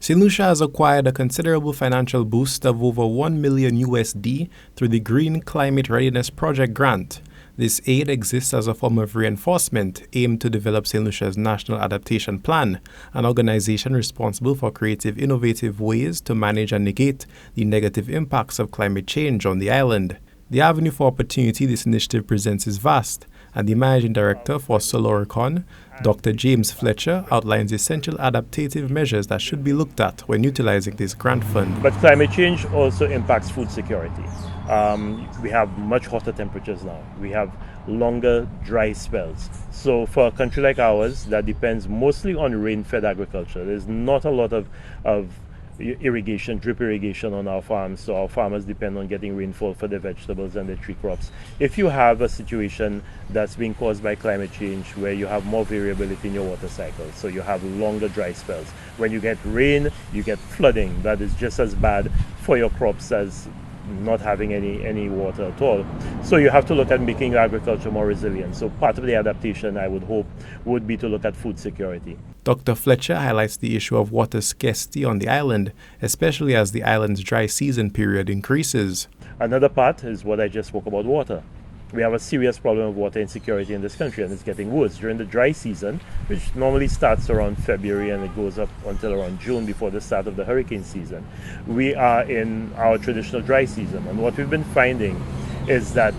St. Lucia has acquired a considerable financial boost of over $1 million USD through the Green Climate Readiness Project grant. This aid exists as a form of reinforcement aimed to develop St. Lucia's National Adaptation Plan, an organization responsible for creative, innovative ways to manage and negate the negative impacts of climate change on the island. The avenue for opportunity this initiative presents is vast, and the Managing Director for Soloricon, Dr. James Fletcher, outlines essential adaptative measures that should be looked at when utilizing this grant fund. But climate change also impacts food security. We have much hotter temperatures now. We have longer dry spells. So for a country like ours that depends mostly on rain-fed agriculture, there's not a lot of irrigation, drip irrigation on our farms, so our farmers depend on getting rainfall for their vegetables and their tree crops. If you have a situation that's being caused by climate change where you have more variability in your water cycle, so you have longer dry spells, when you get rain, you get flooding. That is just as bad for your crops as not having any water at all. So you have to look at making your agriculture more resilient. So part of the adaptation, I would hope, would be to look at food security. Dr. Fletcher highlights the issue of water scarcity on the island, especially as the island's dry season period increases. Another part is what I just spoke about, water. We have a serious problem of water insecurity in this country, and it's getting worse. During the dry season, which normally starts around February and it goes up until around June before the start of the hurricane season, we are in our traditional dry season. And what we've been finding is that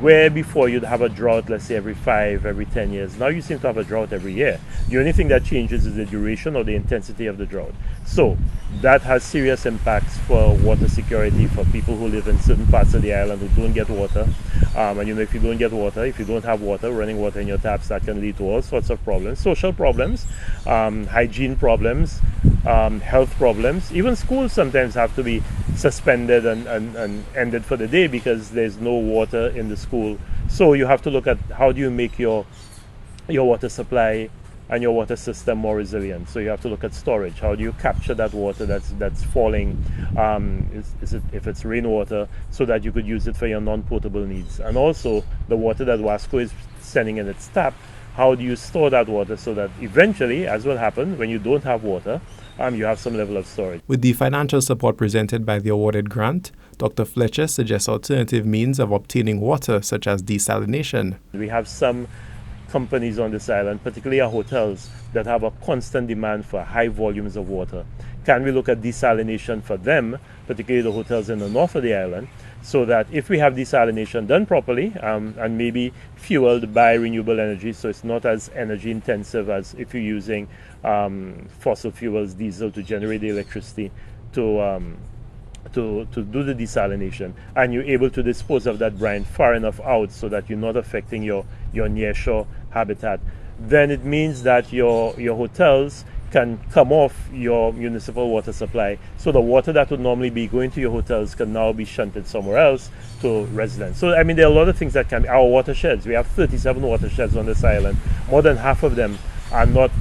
where before you'd have a drought, let's say every 10 years, now you seem to have a drought every year. The only thing that changes is the duration or the intensity of the drought. So that has serious impacts for water security for people who live in certain parts of the island who don't get water. And if you don't get water, if you don't have water, running water in your taps, that can lead to all sorts of problems, social problems, hygiene problems, health problems. Even schools sometimes have to be suspended and ended for the day because there's no water in the school. So you have to look at how do you make your water supply and your water system more resilient. So you have to look at storage. How do you capture that water that's falling, if it's rainwater, so that you could use it for your non-potable needs. And also the water that Wasco is sending in its tap, how do you store that water so that eventually, as will happen when you don't have water, you have some level of storage. With the financial support presented by the awarded grant, Dr. Fletcher suggests alternative means of obtaining water, such as desalination. We have some companies on this island, particularly our hotels, that have a constant demand for high volumes of water. Can we look at desalination for them, particularly the hotels in the north of the island, so that if we have desalination done properly and maybe fueled by renewable energy, so it's not as energy intensive as if you're using fossil fuels, diesel, to generate the electricity to do the desalination, and you're able to dispose of that brine far enough out so that you're not affecting your nearshore habitat, then it means that your hotels can come off your municipal water supply. So the water that would normally be going to your hotels can now be shunted somewhere else to residents. So there are a lot of things that can be. Our watersheds, we have 37 watersheds on this island. More than half of them are not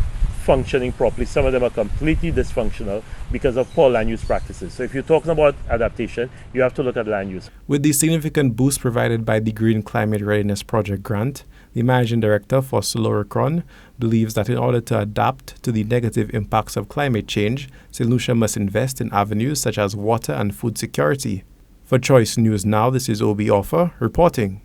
functioning properly. Some of them are completely dysfunctional because of poor land use practices. So if you're talking about adaptation, you have to look at land use. With the significant boost provided by the Green Climate Readiness Project grant, the Managing Director for Soloricon believes that in order to adapt to the negative impacts of climate change, St. Lucia must invest in avenues such as water and food security. For Choice News Now, this is Obi Offer reporting.